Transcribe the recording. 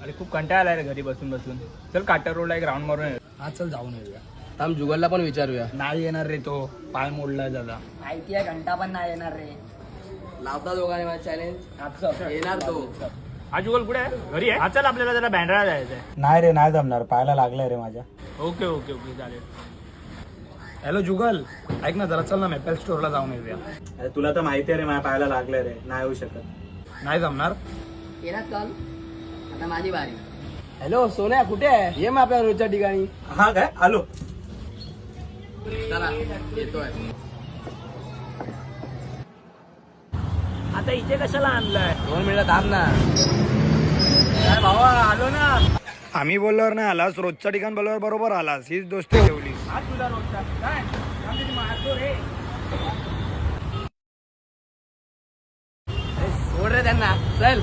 अरे खूप कंटाळा आलाय रे घरी बसून बसून. चल काटर रोडला एक राऊंड मारून येऊ. हा चल जाऊन येऊया. थांब जुगलला पण विचारूया. नाही येणार रे तो, पाय मोडला झाला. माहिती आहे घंटा पण नाही येणार रे. लावता दोघांनी मला चॅलेंज. येणार तो. हा जुगल कुठे आहे? घरी आहे. हा चल आपल्याला जरा बँड्रा जायचंय. नाही रे नाही जमणार, पायाला लागलाय रे माझ्या. ओके ओके ओके चालेल. हॅलो जुगल, ऐक ना जरा चल ना मेपल स्टोअरला जाऊन येऊया. अरे तुला तर माहिती आहे रे माझ्या पायाला लागलंय रे, नाही होऊ शकत. नाही जमणार. येणार चल. आता माझी बारी. हॅलो सोन्या कुठे आहे? ये मग आपल्या रोजच्या ठिकाणी. हा काय आलो. चला येतोय. आता इथे कशाला आणलाय? 2 मिनिटं थांब ना. काय भावा आलो ना. आम्ही बोलल्यावर नाही आलास, रोजच्या ठिकाण बोलल्यावर बरोबर आलास. हीच दोस्ती ठेवली. हा तुझा रोजचा काय आमच्या मारतो रे. सोड रे त्यांना चल.